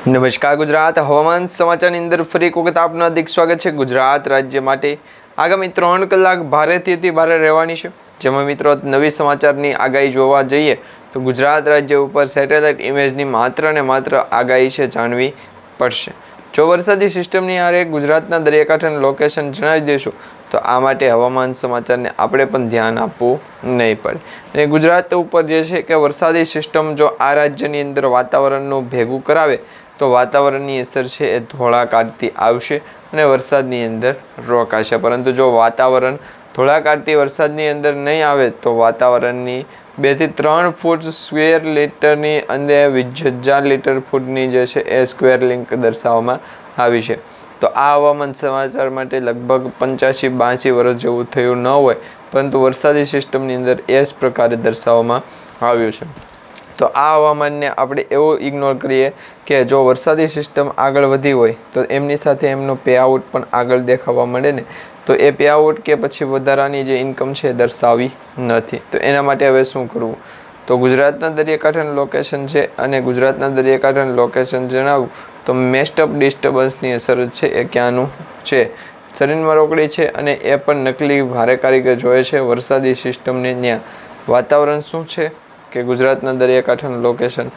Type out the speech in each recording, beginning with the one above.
નમસ્કાર ગુજરાત હવામાન સમાચારની અંદર ફરી એક વખત આપનું હાર્દિક સ્વાગત છે। ગુજરાત રાજ્ય માટે આગામી 3 કલાક ભારેથી અતિ ભારે રહેવાની છે। જેમાં મિત્રો નવી સમાચારની આગાહી જોવા જઈએ તો ગુજરાત રાજ્ય ઉપર સેટેલાઇટ ઇમેજની માત્ર ને માત્ર આગાહી છે જાણવી પડશે। જો વરસાદી સિસ્ટમની આરે ગુજરાતના દરિયાકાંઠાનું લોકેશન જણાવી દઈશું તો આ માટે હવામાન સમાચારને આપણે પણ ધ્યાન આપવું નહીં પડે। અને ગુજરાત ઉપર જે છે કે વરસાદી સિસ્ટમ જો આ રાજ્યની અંદર વાતાવરણનું ભેગું કરાવે તો વાતાવરણની અસર છે એ ધોળા કાઢતી આવશે અને વરસાદની અંદર રોકાશે। પરંતુ જો વાતાવરણ ધોળા કાઢતી વરસાદની અંદર નહીં આવે તો વાતાવરણની 2 થી 3 ફૂટ સ્ક્વેર લીટરની અંદર 20,000 લીટર ફૂટની જે છે એ સ્ક્વેર લિંક દર્શાવવામાં આવી છે। તો આ હવામાન સમાચાર માટે લગભગ 85-82 વર્ષ જેવું થયું ન હોય, પરંતુ વરસાદી સિસ્ટમની અંદર એ જ પ્રકારે દર્શાવવામાં આવ્યું છે। તો આ હવામાનને આપણે એવું ઇગ્નોર કરીએ કે જો વરસાદી સિસ્ટમ આગળ વધી હોય તો એમની સાથે એમનો પે આઉટ પણ આગળ દેખાવા મળે ને, તો એ પે આઉટ કે પછી વધારાની જે ઇન્કમ છે એ દર્શાવી નથી। તો એના માટે હવે શું કરવું? તો ગુજરાતના દરિયાકાંઠાનું લોકેશન છે અને ગુજરાતના દરિયાકાંઠાનું લોકેશન જણાવું તો મેસ્ટઅપ ડિસ્ટર્બન્સની અસર છે એ ક્યાંનું છે, શરીરમાં રોકડી છે અને એ પણ નકલી ભારે કારીગર જોએ છે વરસાદી સિસ્ટમને ત્યાં। વાતાવરણ શું છે કે ગુજરાતના દરિયાકાંઠાનું લોકેશન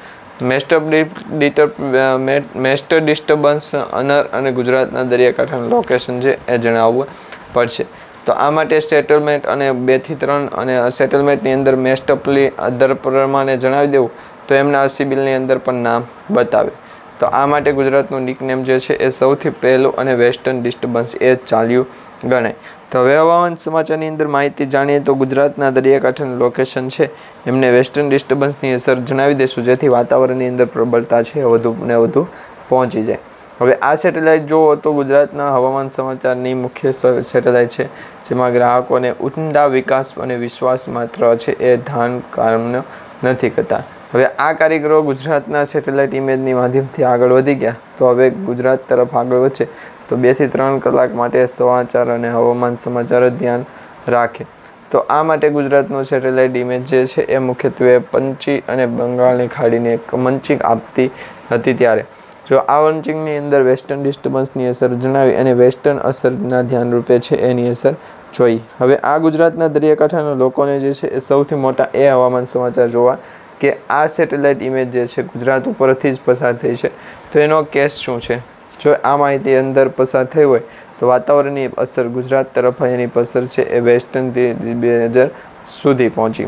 મેસ્ટર ડિસ્ટર્બન્સ અનર અને ગુજરાતના દરિયાકાંઠાનું લોકેશન છે એ જણાવવું પડશે। તો આ માટે સેટલમેન્ટ અને 2 થી 3 અને સેટલમેન્ટની અંદર મેસ્ટઅપલી અધર પ્રમાણે જણાવી દેવું તો એમના સિબિલની અંદર પણ નામ બતાવે। તો આ માટે ગુજરાતનું નિકનેમ જે છે એ સૌથી પહેલું અને વેસ્ટર્ન ડિસ્ટર્બન્સ એ જ ચાલ્યું ગણાય। તો હવે હવામાન સમાચારની અંદર માહિતી જાણીએ તો ગુજરાતના દરિયાકાંઠાનું લોકેશન છે એમને વેસ્ટર્ન ડિસ્ટર્બન્સની અસર જણાવી દઈશું, જેથી વાતાવરણની અંદર પ્રબળતા છે વધુ ને વધુ પહોંચી જાય। હવે આ સેટેલાઇટ જુઓ તો ગુજરાતના હવામાન સમાચારની મુખ્ય સેટેલાઇટ છે, જેમાં ગ્રાહકોને ઊંડા વિકાસ અને વિશ્વાસ માત્ર છે એ ધ્યાન કામનો નથી કરતા। હવે આ કારીગરો ગુજરાતના સેટેલાઇટ ઇમેજની માધ્યમથી આગળ વધી ગયા, તો હવે ગુજરાત તરફ આગળ વધશે તો 2 થી 3 કલાક માટે સમાચાર અને હવામાન સમાચાર જ ધ્યાન રાખે। તો આ માટે ગુજરાતનો સેટેલાઇટ ઇમેજ જે છે એ મુખ્યત્વે પંચી અને બંગાળની ખાડીને એક મંચિંગ આપતી હતી, ત્યારે જો આ મંચિંગની અંદર વેસ્ટર્ન ડિસ્ટર્બન્સની અસર જણાવી અને વેસ્ટર્ન અસરના ધ્યાનરૂપે છે એની અસર જોઈ। હવે આ ગુજરાતના દરિયાકાંઠાના લોકોને જે છે એ સૌથી મોટા એ હવામાન સમાચાર જોવા કે આ સેટેલાઇટ ઇમેજ જે છે ગુજરાત ઉપરથી જ પસાર થઈ છે, તો એનો કેસ શું છે? જો આ માહિતી અંદર પસાર થઈ હોય તો વાતાવરણની અસર ગુજરાત તરફ એની અસર છે એ વેસ્ટર્નથી 2000 સુધી પહોંચી।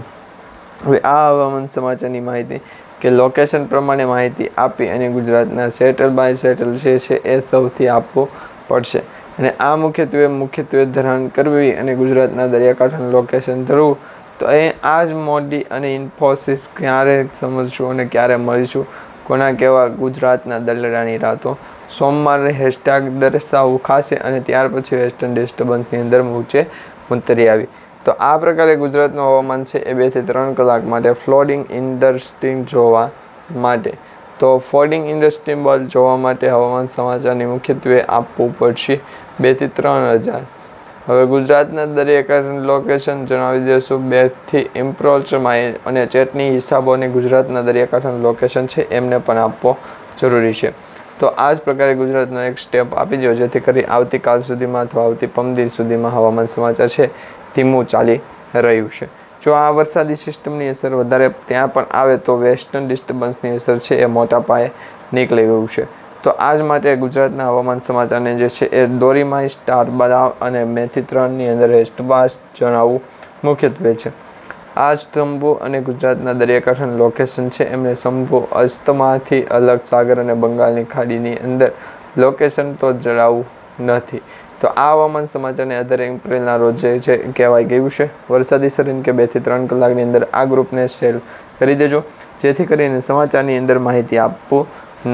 હવે આ હવામાન સમાચારની માહિતી કે લોકેશન પ્રમાણે માહિતી આપી અને ગુજરાતના સેટલ બાય સેટલ છે એ સૌથી આપવું પડશે। અને આ મુખ્યત્વે ધ્યાન કરવી અને ગુજરાતના દરિયાકાંઠાનું લોકેશન ધરવું તો એ આ જ મોડી અને ઇન્ફોસિસ ક્યારે સમજશું અને ક્યારે મળીશું, કોના કેવા ગુજરાતના દલડાની રાતો સોમવારે હેશટેગ દર્શાવવું ખાશે અને ત્યાર પછી વેસ્ટર્ન ડિસ્ટર્બન્સની અંદર ઊંચે ઉતરી આવી। તો આ પ્રકારે ગુજરાતનું હવામાન છે એ 2 થી 3 કલાક માટે ફ્લોડિંગ ઇન્ડસ્ટ્રી જોવા માટે, તો ફ્લોડિંગ ઇન્ડસ્ટ્રી જોવા માટે હવામાન સમાચારની મુખ્યત્વે આપવું પડશે 2 થી 3,000। હવે ગુજરાતના દરિયાકાંઠાનું લોકેશન જણાવી દઈશું 2 થી ઇમ્પ્રોચ અને ચેટની હિસાબો અને ગુજરાતના દરિયાકાંઠાનું લોકેશન છે એમને પણ આપવો જરૂરી છે। તો આ જ પ્રકારે ગુજરાતનો એક સ્ટેપ આપી દો, જેથી કરી આવતીકાલ સુધીમાં અથવા આવતી પમદી સુધીમાં હવામાન સમાચાર છે ધીમું ચાલી રહ્યું છે। જો આ વરસાદી સિસ્ટમની અસર વધારે ત્યાં પણ આવે તો વેસ્ટર્ન ડિસ્ટર્બન્સની અસર છે એ મોટા પાયે નીકળી ગયું છે। તો આ જ માટે ગુજરાતના હવામાન સમાચારને જે છે એ દોરીમાઈ સ્ટાર બનાવ અને 2 થી 3ની અંદર હેસ્ટબાસ જણાવવું મુખ્યત્વે છે। આ સ્તંભો અને ગુજરાતના દરિયાકાંઠાનું લોકેશન છે એમને શંભુ અસ્તમાંથી અલગ સાગર અને બંગાળની ખાડીની અંદર લોકેશન તો જણાવવું નથી। તો આ હવામાન સમાચારને 18 એપ્રિલના રોજ જે છે કહેવાય ગયું છે। વરસાદી સરીન કે 2 થી 3 કલાકની અંદર આ ગ્રુપને શેર કરી દેજો, જેથી કરીને સમાચારની અંદર માહિતી આપવું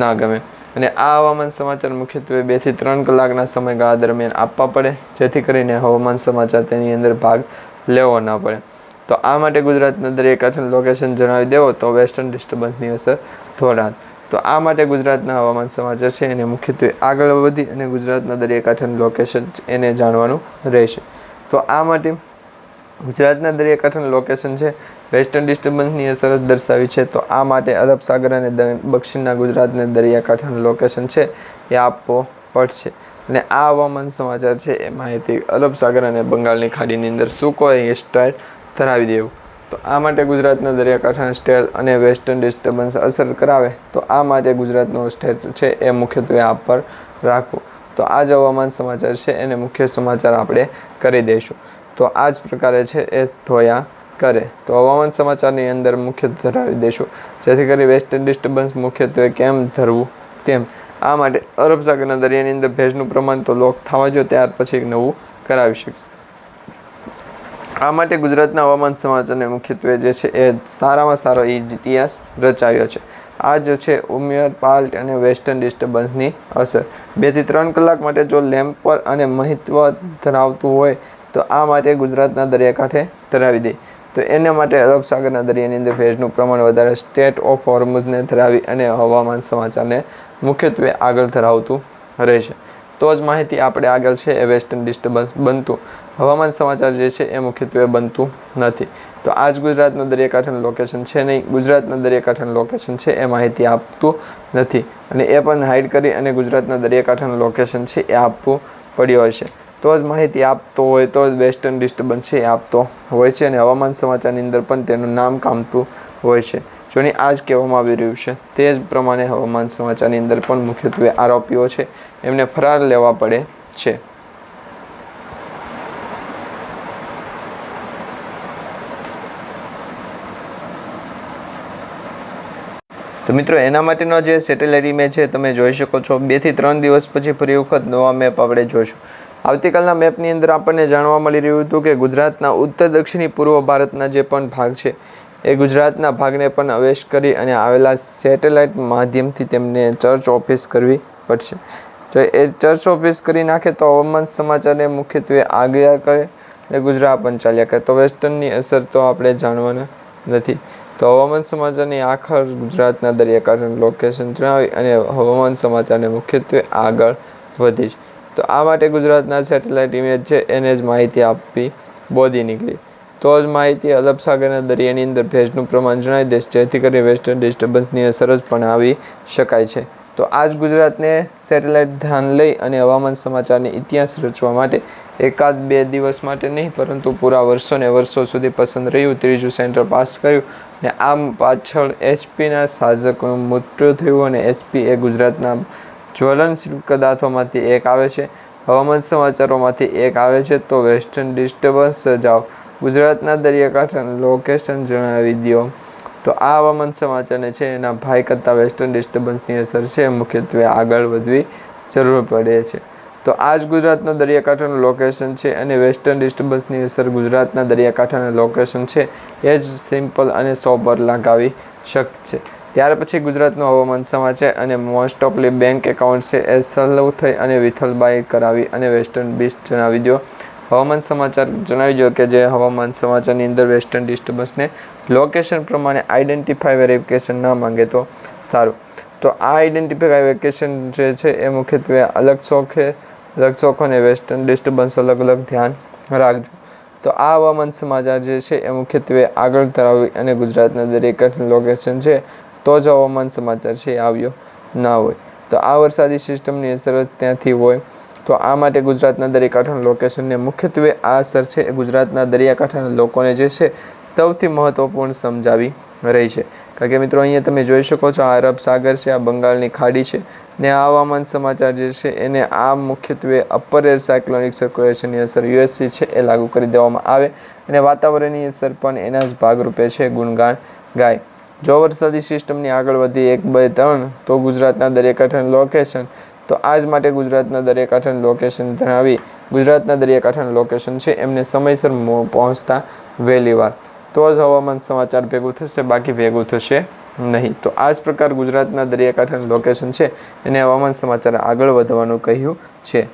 ના ગમે। અને આ હવામાન સમાચાર મુખ્યત્વે 2 થી 3 કલાકના સમયગાળા દરમિયાન આપવા પડે, જેથી કરીને હવામાન સમાચાર તેની અંદર ભાગ લેવો ના પડે। તો આ માટે ગુજરાતના દરિયાકાંઠાનું લોકેશન જણાવી દેવો તો વેસ્ટર્ન ડિસ્ટર્બન્સની અસર થોડાત। તો આ માટે ગુજરાતના હવામાન સમાચાર છે એને મુખ્યત્વે આગળ વધી અને ગુજરાતના દરિયાકાંઠાનું લોકેશન એને જાણવાનું રહેશે। તો આ માટે ગુજરાતના દરિયાકાંઠાનું લોકેશન છે વેસ્ટર્ન ડિસ્ટર્બન્સની અસર જ દર્શાવી છે, તો આ માટે અરબ સાગર અને દક્ષિણના ગુજરાતના દરિયાકાંઠાનું લોકેશન છે એ આપવો પડશે. અને આ હવામાન સમાચાર છે એ માહિતી અરબ સાગર અને બંગાળની ખાડીની અંદર સૂકો સ્ટાઇલ ધરાવી દેવું. તો આ માટે ગુજરાતના દરિયાકાંઠાના સ્ટેટ અને વેસ્ટર્ન ડિસ્ટર્બન્સ અસર કરાવે, તો આ માટે ગુજરાતનો સ્ટેટ છે એ મુખ્યત્વે આ પર રાખવું. તો આ જ હવામાન સમાચાર છે એને મુખ્ય સમાચાર આપણે કરી દઈશું. તો આ જ પ્રકારે છે એ ધોયા કરે. તો હવામાન સમાચારની અંદર મુખ્ય ધરાવી દઈશું, જેથી કરી વેસ્ટર્ન ડિસ્ટર્બન્સ મુખ્યત્વે કેમ ધરવું તેમ. આ માટે અરબ સાગરના દરિયાની અંદર ભેજનું પ્રમાણ તો લોક થવા જોઈએ, ત્યાર પછી નવું કરાવી શકીએ. આ માટે ગુજરાતના હવામાન સમાચારને મુખ્યત્વે જે છે એ સારામાં સારો ઇતિહાસ રચાયો છે. આ જ છે ઉમિયર પાલ્ટ અને વેસ્ટર્ન ડિસ્ટર્બન્સની અસર. 2 થી 3 કલાક માટે જો લેમ્પ પર અને મહત્વ ધરાવતું હોય તો આ માટે ગુજરાતના દરિયાકાંઠે ધરાવી દે. તો એના માટે અરબ સાગરના દરિયાની અંદર ભેજનું પ્રમાણ વધારે સ્ટેટ ઓફ હોર્મુઝને ધરાવી અને હવામાન સમાચારને મુખ્યત્વે આગળ ધરાવતું રહેશે. તો જ માહિતી આપણે આગળ છે એ વેસ્ટર્ન ડિસ્ટર્બન્સ બનતું. હવામાન સમાચાર જે છે એ મુખ્યત્વે બનતું નથી. તો આ જ ગુજરાતનું દરિયાકાંઠાનું લોકેશન છે નહીં. ગુજરાતના દરિયાકાંઠાનું લોકેશન છે એ માહિતી આપતું નથી, અને એ પણ હાઇડ કરી અને ગુજરાતના દરિયાકાંઠાનું લોકેશન છે એ આપવું પડ્યું હશે. તો જ માહિતી આપતો હોય, તો જ વેસ્ટર્ન ડિસ્ટર્બન્સ છે એ આપતો હોય છે, અને હવામાન સમાચારની અંદર પણ તેનું નામ કામતું હોય છે. જોની આ જ કહેવામાં આવી રહ્યું છે, તે જ પ્રમાણે હવામાન સમાચારની અંદર પણ મુખ્યત્વે આરોપીઓ છે એમને ફરાર લેવા પડે છે. તો મિત્રો એના માટેનો જે સેટેલાઇટ ઇમેજ છે તમે જોઈ શકો છો. 2 થી 3 દિવસ પછી ફરી વખત નવા મેપ આપણે જોઈશું. આવતીકાલના મેપની અંદર આપણને જાણવા મળી રહ્યું હતું કે ગુજરાતના ઉત્તર દક્ષિણી પૂર્વ ભારતના જે પણ ભાગ છે એ ગુજરાતના ભાગને પણ અવેશ કરી અને આવેલા સેટેલાઇટ માધ્યમથી તેમને ચર્ચ ઓફિસ કરવી પડશે. જો એ ચર્ચ ઓફિસ કરી નાખે તો હવામાન સમાચારને મુખ્યત્વે આગળ કરે અને ગુજરાત પણ ચાલ્યા કરે. તો વેસ્ટર્નની અસર તો આપણે જાણવાના નથી. તો હવામાન સમાચારની આખર ગુજરાતના દરિયાકાંઠાનું લોકેશન જણાવી અને હવામાન સમાચારને મુખ્યત્વે આગળ વધીશ. તો આ માટે ગુજરાતના સેટેલાઇટ ઇમેજ છે એને જ માહિતી આપવી બોધી નીકળી. તો જ માહિતી અરબ સાગરના દરિયાની અંદર ભેજનું પ્રમાણ જણાવી દેશ, જેથી કરી વેસ્ટર્ન ડિસ્ટર્બન્સની અસર જ પણ આવી શકાય છે. તો આ જ ગુજરાતને સેટેલાઇટ ધ્યાન લઈ અને હવામાન સમાચારની ઇતિહાસ રચવા માટે 1-2 દિવસ માટે નહીં, પરંતુ પૂરા વર્ષોને વર્ષો સુધી પસંદ રહ્યું. 3જું સેન્ટર પાસ કર્યું અને આમ પાછળ એચપીના શાસકોનું મૃત્યુ થયું, અને એચપી એ ગુજરાતના જ્વલનશીલ પદાર્થોમાંથી એક આવે છે, હવામાન સમાચારોમાંથી એક આવે છે. તો વેસ્ટર્ન ડિસ્ટર્બન્સ જાઓ ગુજરાતના દરિયાકાંઠાનું લોકેશન જણાવી દો. તો આ હવામાન સમાચારને છે એના ભાઈ કરતાં વેસ્ટર્ન ડિસ્ટર્બન્સની અસર છે મુખ્યત્વે આગળ વધવી જરૂર પડે છે. તો આ જ ગુજરાતનું દરિયાકાંઠાનું લોકેશન છે, અને વેસ્ટર્ન ડિસ્ટર્બન્સની અસર ગુજરાતના દરિયાકાંઠાનું લોકેશન છે એ જ સિમ્પલ અને સોબર લગાવી શકશે. ત્યાર પછી ગુજરાતનું હવામાન સમાચાર અને મોસ્ટ ઓફલી બેંક એકાઉન્ટ છે એ સલવ થઈ અને વિઠ્ઠલભાઈ કરાવી અને વેસ્ટર્ન બીચ જણાવી દો. હવામાન સમાચાર જણાવી દો કે જે હવામાન સમાચારની અંદર વેસ્ટર્ન ડિસ્ટર્બન્સને લોકેશન પ્રમાણે આઈડેન્ટિફાઈ વેરિફિકેશન ના માંગે તો સારું. તો આ આઈડેન્ટિફાઈ વેરિફિકેશન જે છે એ મુખ્યત્વે અલગ શોખ અને વેસ્ટર્ન ડિસ્ટર્બન્સ અલગ ધ્યાન રાખજો. તો આ હવામાન સમાચાર જે છે એ મુખ્યત્વે આગળ ધરાવી અને ગુજરાતના દરિયાકાંઠાનું લોકેશન છે તો જ હવામાન સમાચાર છે એ આવ્યો ના હોય. તો આ વરસાદી સિસ્ટમની અસર જ ત્યાંથી હોય. તો આ માટે ગુજરાતના દરિયાકાંઠાના લોકેશનને મુખ્યત્વે આ અસર છે એ ગુજરાતના દરિયાકાંઠાના લોકોને જે છે સૌથી મહત્ત્વપૂર્ણ સમજાવી રહી છે. કારણ કે મિત્રો અહીંયા તમે જોઈ શકો છો, આ અરબ સાગર છે, આ બંગાળની ખાડી છે, ને આ હવામાન સમાચાર જે છે એને આ મુખ્યત્વે અપર એર સાયક્લોનિક સર્ક્યુલેશનની અસર યુએસસી છે એ લાગુ કરી દેવામાં આવે, અને વાતાવરણની અસર પણ એના જ ભાગરૂપે છે ગુણગાન ગાય. જો વરસાદી સિસ્ટમની આગળ વધી 1, 2, 3 તો ગુજરાતના દરિયાકાંઠાનું લોકેશન, તો આ જ માટે ગુજરાતના દરિયાકાંઠાનું લોકેશન ધરાવી ગુજરાતના દરિયાકાંઠાનું લોકેશન છે એમને સમયસર પહોંચતા વહેલી વાર, તો જ હવામાન સમાચાર ભેગું થશે, બાકી ભેગું થશે નહીં. તો આ જ પ્રકાર ગુજરાતના દરિયાકાંઠાનું લોકેશન છે એને હવામાન સમાચાર આગળ વધવાનું કહ્યું છે.